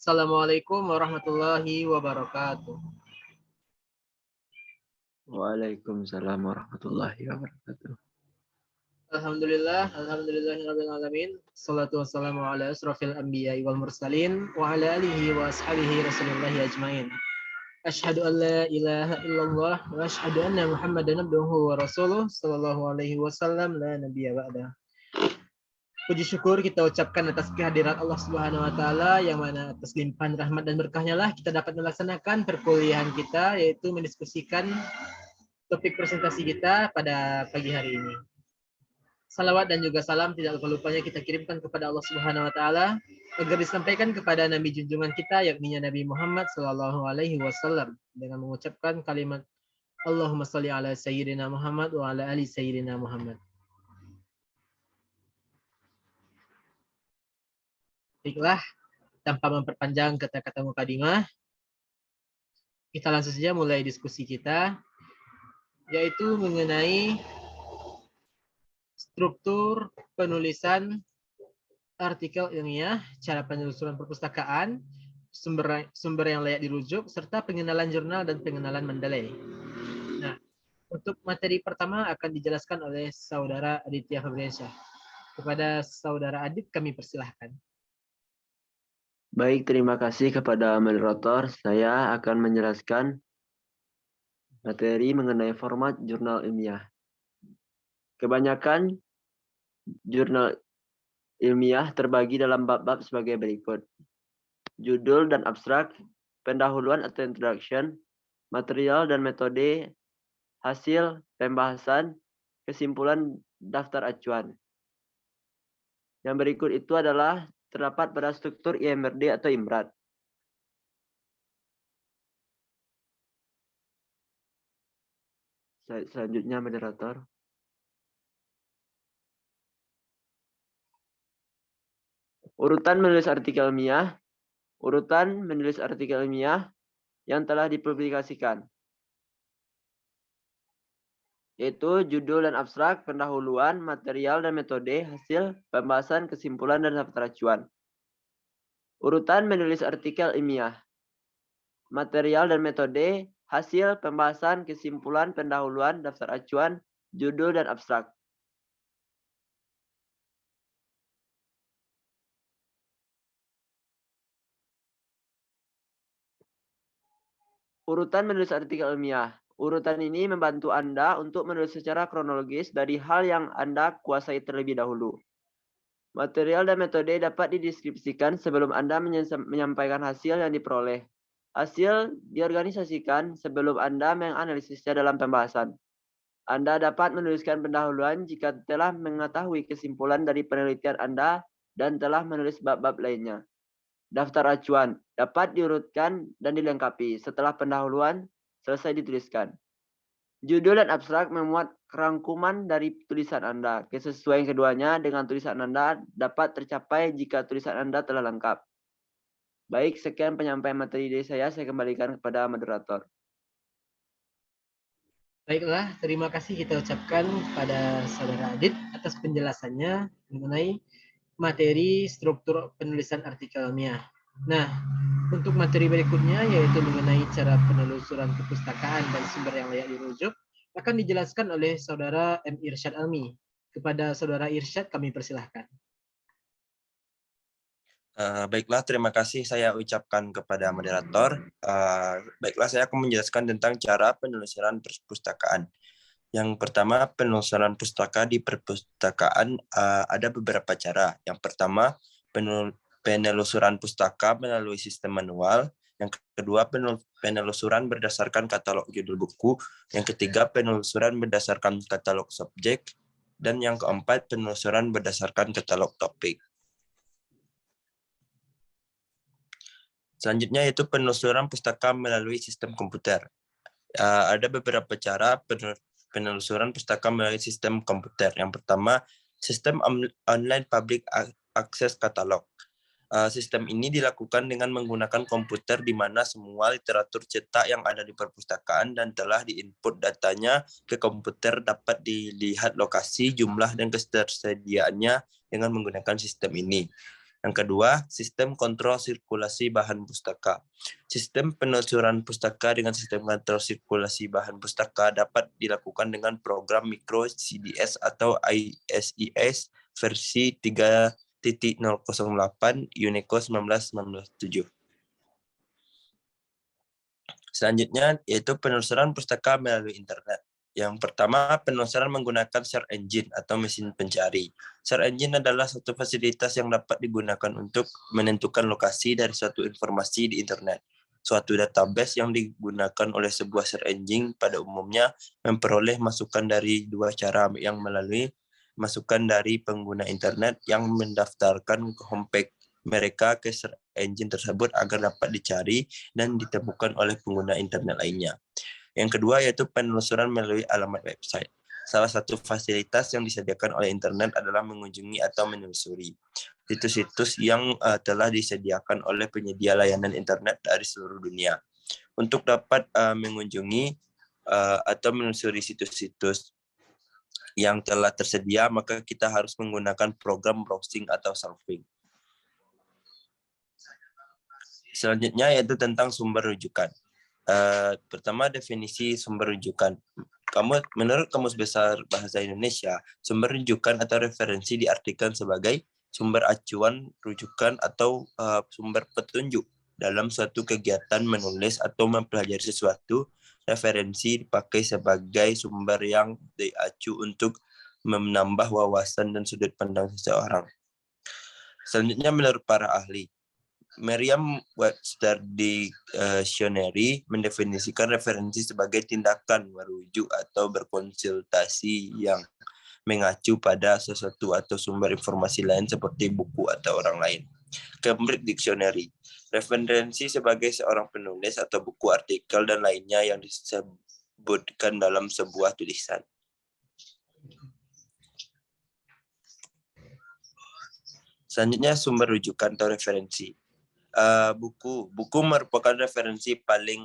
Assalamualaikum warahmatullahi wabarakatuh. Waalaikumsalam warahmatullahi wabarakatuh. Alhamdulillahirabbil alamin. Shalatu wassalamu ala asrofil anbiya'i wal mursalin wa ala alihi wa ashabihi rasulillahi ajmain. Asyhadu an la ilaha illallah wa asyhadu anna Muhammadan abduhu wa rasuluh sallallahu alaihi wasallam la nabiyya ba'da. Puji syukur kita ucapkan atas kehadiran Allah Subhanahu wa taala yang mana atas limpahan rahmat dan berkahnya lah kita dapat melaksanakan perkuliahan kita, yaitu mendiskusikan topik presentasi kita pada pagi hari ini. Salawat dan juga salam tidak lupa-lupanya kita kirimkan kepada Allah Subhanahu wa taala agar disampaikan kepada nabi junjungan kita yakni Nabi Muhammad sallallahu alaihi wasallam dengan mengucapkan kalimat Allahumma shalli ala sayyidina Muhammad wa ala ali sayyidina Muhammad. Baiklah, tanpa memperpanjang kata-kata mukadimah, kita langsung saja mulai diskusi kita, yaitu mengenai struktur penulisan artikel ilmiah, cara penelusuran perpustakaan, sumber yang layak dirujuk, serta pengenalan jurnal dan pengenalan Mendeley. Nah, untuk materi pertama akan dijelaskan oleh Saudara Aditya Febriansyah. Kepada Saudara Adit kami persilahkan. Baik, terima kasih kepada moderator. Saya akan menjelaskan materi mengenai format jurnal ilmiah. Kebanyakan jurnal ilmiah terbagi dalam bab-bab sebagai berikut. Judul dan abstrak, pendahuluan atau introduction, material dan metode, hasil, pembahasan, kesimpulan, daftar acuan. Yang berikut itu adalah terdapat pada struktur IMRD atau IMRAD. Selanjutnya moderator. Urutan menulis artikel ilmiah. Urutan menulis artikel ilmiah yang telah dipublikasikan. Yaitu judul dan abstrak, pendahuluan, material dan metode, hasil, pembahasan, kesimpulan, dan daftar acuan. Urutan menulis artikel ilmiah. Material dan metode, hasil, pembahasan, kesimpulan, pendahuluan, daftar acuan, judul, dan abstrak. Urutan menulis artikel ilmiah. Urutan ini membantu Anda untuk menulis secara kronologis dari hal yang Anda kuasai terlebih dahulu. Material dan metode dapat dideskripsikan sebelum Anda menyampaikan hasil yang diperoleh. Hasil diorganisasikan sebelum Anda menganalisisnya dalam pembahasan. Anda dapat menuliskan pendahuluan jika telah mengetahui kesimpulan dari penelitian Anda dan telah menulis bab-bab lainnya. Daftar acuan dapat diurutkan dan dilengkapi setelah pendahuluan selesai dituliskan. Judul dan abstrak memuat rangkuman dari tulisan Anda. Kesesuaian keduanya dengan tulisan Anda dapat tercapai jika tulisan Anda telah lengkap. Baik, sekian penyampaian materi dari saya kembalikan kepada moderator. Baiklah, terima kasih kita ucapkan kepada Saudara Adit atas penjelasannya mengenai materi struktur penulisan artikel ilmiah. Nah, untuk materi berikutnya yaitu mengenai cara penelusuran perpustakaan dan sumber yang layak dirujuk akan dijelaskan oleh Saudara M. Irsyad Almi. Kepada Saudara Irsyad kami persilahkan. Baiklah, terima kasih saya ucapkan kepada moderator. Baiklah, saya akan menjelaskan tentang cara penelusuran perpustakaan. Yang pertama, penelusuran pustaka di perpustakaan ada beberapa cara. Yang pertama, penelusuran pustaka melalui sistem manual. Yang kedua, penelusuran berdasarkan katalog judul buku. Yang ketiga, penelusuran berdasarkan katalog subjek. Dan yang keempat, penelusuran berdasarkan katalog topik. Selanjutnya yaitu penelusuran pustaka melalui sistem komputer. Ada beberapa cara penelusuran pustaka melalui sistem komputer. Yang pertama, sistem online public access catalog. Sistem ini dilakukan dengan menggunakan komputer di mana semua literatur cetak yang ada di perpustakaan dan telah diinput datanya ke komputer dapat dilihat lokasi, jumlah, dan ketersediaannya dengan menggunakan sistem ini. Yang kedua, sistem kontrol sirkulasi bahan pustaka. Sistem penelusuran pustaka dengan sistem kontrol sirkulasi bahan pustaka dapat dilakukan dengan program Micro CDS atau ISIS versi 3.008 Unicode 1997. Selanjutnya yaitu penelusuran pustaka melalui internet. Yang pertama, penelusuran menggunakan search engine atau mesin pencari. Search engine adalah satu fasilitas yang dapat digunakan untuk menentukan lokasi dari suatu informasi di internet. Suatu database yang digunakan oleh sebuah search engine pada umumnya memperoleh masukan dari dua cara, yang melalui masukan dari pengguna internet yang mendaftarkan ke homepage mereka ke search engine tersebut agar dapat dicari dan ditemukan oleh pengguna internet lainnya. Yang kedua yaitu penelusuran melalui alamat website. Salah satu fasilitas yang disediakan oleh internet adalah mengunjungi atau menelusuri situs-situs yang telah disediakan oleh penyedia layanan internet dari seluruh dunia. Untuk dapat mengunjungi atau menelusuri situs-situs yang telah tersedia, maka kita harus menggunakan program browsing atau surfing. Selanjutnya yaitu tentang sumber rujukan. Pertama, definisi sumber rujukan. Menurut Kamus Besar Bahasa Indonesia, sumber rujukan atau referensi diartikan sebagai sumber acuan, rujukan, atau sumber petunjuk dalam suatu kegiatan menulis atau mempelajari sesuatu. Referensi dipakai sebagai sumber yang diacu untuk menambah wawasan dan sudut pandang seseorang. Selanjutnya, menurut para ahli, Merriam-Webster Dictionary mendefinisikan referensi sebagai tindakan merujuk atau berkonsultasi yang mengacu pada sesuatu atau sumber informasi lain seperti buku atau orang lain. Cambridge Dictionary, referensi sebagai seorang penulis atau buku, artikel, dan lainnya yang disebutkan dalam sebuah tulisan. Selanjutnya, sumber rujukan atau referensi. Buku merupakan referensi paling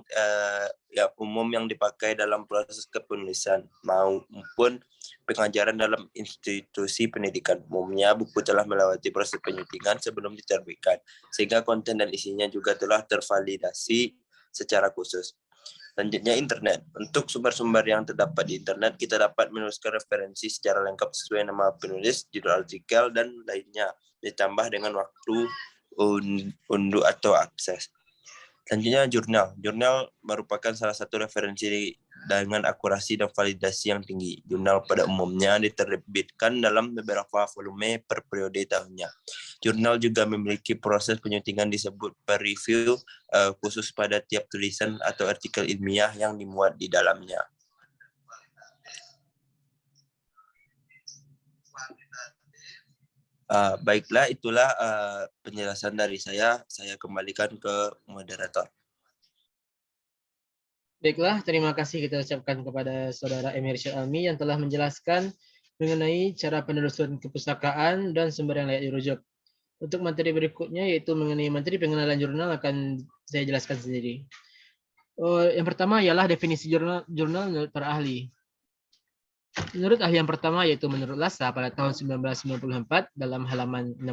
umum yang dipakai dalam proses kepenulisan maupun pengajaran dalam institusi pendidikan. Umumnya buku telah melewati proses penyuntingan sebelum diterbitkan, sehingga konten dan isinya juga telah tervalidasi secara khusus. Selanjutnya, internet. Untuk sumber-sumber yang terdapat di internet, kita dapat menuliskan referensi secara lengkap sesuai nama penulis, judul artikel, dan lainnya, ditambah dengan waktu unduh atau akses. Selanjutnya, jurnal. Jurnal merupakan salah satu referensi dengan akurasi dan validasi yang tinggi. Jurnal pada umumnya diterbitkan dalam beberapa volume per periode tahunnya. Jurnal juga memiliki proses penyuntingan disebut peer review khusus pada tiap tulisan atau artikel ilmiah yang dimuat di dalamnya. Baiklah, itulah penjelasan dari saya. Saya kembalikan ke moderator. Baiklah, terima kasih kita ucapkan kepada Saudara Emir Syalmi yang telah menjelaskan mengenai cara penelusuran kepustakaan dan sumber yang layak dirujuk. Untuk materi berikutnya yaitu mengenai materi pengenalan jurnal akan saya jelaskan sendiri. Yang pertama ialah definisi jurnal menurut para ahli. Menurut ahli yang pertama yaitu menurut Lassa pada tahun 1994 dalam halaman 16,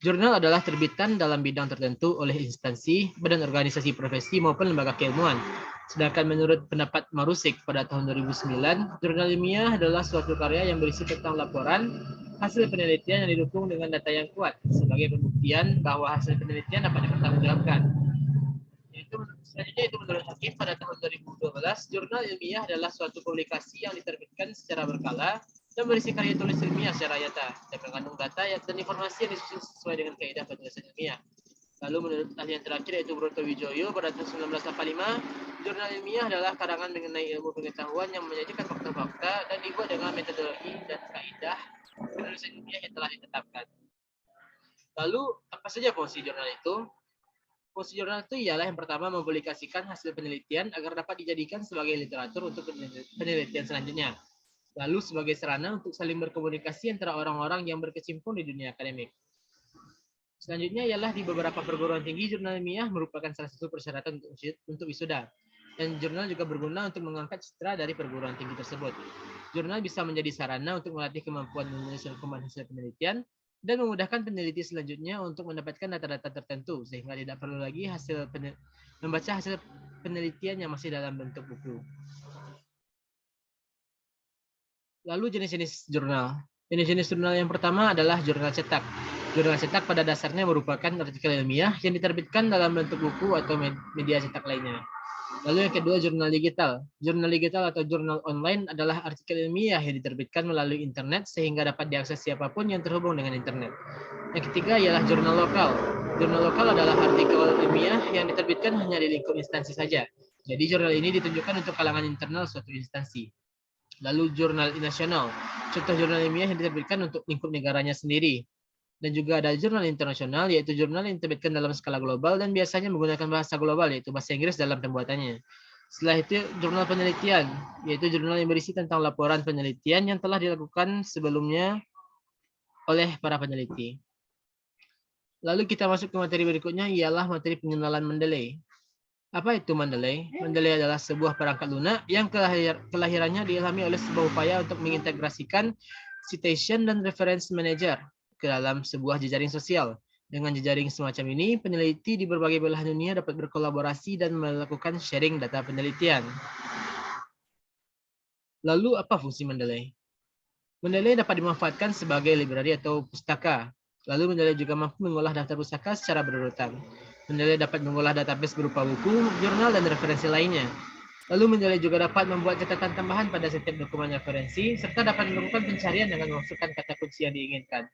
jurnal adalah terbitan dalam bidang tertentu oleh instansi, badan organisasi profesi maupun lembaga keilmuan. Sedangkan menurut pendapat Marusik pada tahun 2009, jurnal ilmiah adalah suatu karya yang berisi tentang laporan hasil penelitian yang didukung dengan data yang kuat sebagai pembuktian bahwa hasil penelitian dapat dipertanggungjawabkan. Selanjutnya itu menurut Hakim pada tahun 2012, jurnal ilmiah adalah suatu publikasi yang diterbitkan secara berkala dan berisi karya tulis ilmiah secara nyata dan mengandung data dan informasi yang disusun sesuai dengan kaidah penulisan ilmiah. Lalu menurut ahli yang terakhir yaitu Broto Wijoyo pada tahun 1985, jurnal ilmiah adalah karangan mengenai ilmu pengetahuan yang menyajikan fakta-fakta dan dibuat dengan metodologi dan kaidah penulisan ilmiah yang telah ditetapkan. Lalu apa saja fungsi jurnal itu? Fungsi jurnal itu ialah yang pertama mempublikasikan hasil penelitian agar dapat dijadikan sebagai literatur untuk penelitian selanjutnya. Lalu sebagai sarana untuk saling berkomunikasi antara orang-orang yang berkecimpung di dunia akademik. Selanjutnya ialah di beberapa perguruan tinggi jurnal ilmiah merupakan salah satu persyaratan untuk wisuda. Dan jurnal juga berguna untuk mengangkat citra dari perguruan tinggi tersebut. Jurnal bisa menjadi sarana untuk melatih kemampuan menulis rekaman hasil penelitian dan memudahkan peneliti selanjutnya untuk mendapatkan data-data tertentu sehingga tidak perlu lagi membaca hasil penelitian yang masih dalam bentuk buku. Lalu jenis-jenis jurnal. Jenis-jenis jurnal yang pertama adalah jurnal cetak. Jurnal cetak pada dasarnya merupakan artikel ilmiah yang diterbitkan dalam bentuk buku atau media cetak lainnya. Lalu yang kedua, jurnal digital. Jurnal digital atau jurnal online adalah artikel ilmiah yang diterbitkan melalui internet sehingga dapat diakses siapapun yang terhubung dengan internet. Yang ketiga ialah jurnal lokal. Jurnal lokal adalah artikel ilmiah yang diterbitkan hanya di lingkup instansi saja. Jadi jurnal ini ditunjukkan untuk kalangan internal suatu instansi. Lalu jurnal nasional. Contoh jurnal ilmiah yang diterbitkan untuk lingkup negaranya sendiri. Dan juga ada jurnal internasional, yaitu jurnal yang diterbitkan dalam skala global dan biasanya menggunakan bahasa global, yaitu bahasa Inggris dalam pembuatannya. Setelah itu, jurnal penelitian, yaitu jurnal yang berisi tentang laporan penelitian yang telah dilakukan sebelumnya oleh para peneliti. Lalu kita masuk ke materi berikutnya, ialah materi pengenalan Mendeley. Apa itu Mendeley? Mendeley adalah sebuah perangkat lunak yang kelahirannya diilhami oleh sebuah upaya untuk mengintegrasikan citation dan reference manager ke dalam sebuah jejaring sosial. Dengan jejaring semacam ini, peneliti di berbagai belahan dunia dapat berkolaborasi dan melakukan sharing data penelitian. Lalu apa fungsi Mendeley? Mendeley dapat dimanfaatkan sebagai library atau pustaka. Lalu Mendeley juga mampu mengolah daftar pustaka secara berurutan. Mendeley dapat mengolah database berupa buku, jurnal, dan referensi lainnya. Lalu Mendeley juga dapat membuat catatan tambahan pada setiap dokumen referensi, serta dapat melakukan pencarian dengan memasukkan kata kunci yang diinginkan.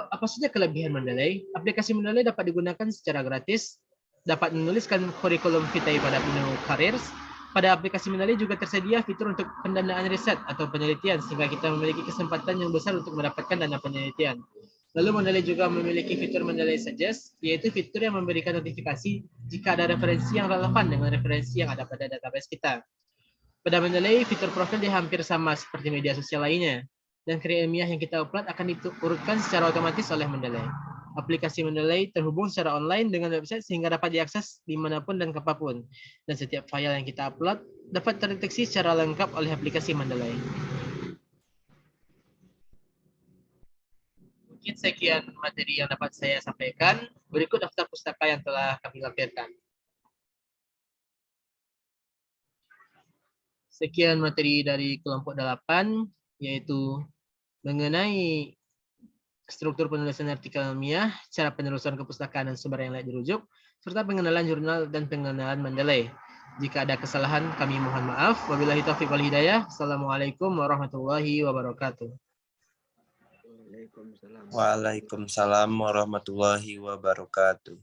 Apa saja kelebihan Mendeley? Aplikasi Mendeley dapat digunakan secara gratis, dapat menuliskan kurikulum vitae pada menu careers. Pada aplikasi Mendeley juga tersedia fitur untuk pendanaan riset atau penelitian, sehingga kita memiliki kesempatan yang besar untuk mendapatkan dana penelitian. Lalu Mendeley juga memiliki fitur Mendeley Suggest, yaitu fitur yang memberikan notifikasi jika ada referensi yang relevan dengan referensi yang ada pada database kita. Pada Mendeley, fitur profil hampir sama seperti media sosial lainnya, dan karya ilmiah yang kita upload akan diurutkan secara otomatis oleh Mendeley. Aplikasi Mendeley terhubung secara online dengan website sehingga dapat diakses dimanapun dan kapanpun. Dan setiap file yang kita upload dapat terdeteksi secara lengkap oleh aplikasi Mendeley. Mungkin sekian materi yang dapat saya sampaikan. Berikut daftar pustaka yang telah kami lampirkan. Sekian materi dari kelompok 8, yaitu mengenai struktur penulisan artikel ilmiah, cara penelusuran kepustakaan dan sumber yang layak dirujuk, serta pengenalan jurnal dan pengenalan Mendeley. Jika ada kesalahan, kami mohon maaf. Wabillahi taufiq wal hidayah. Assalamualaikum warahmatullahi wabarakatuh. Waalaikumsalam warahmatullahi wabarakatuh.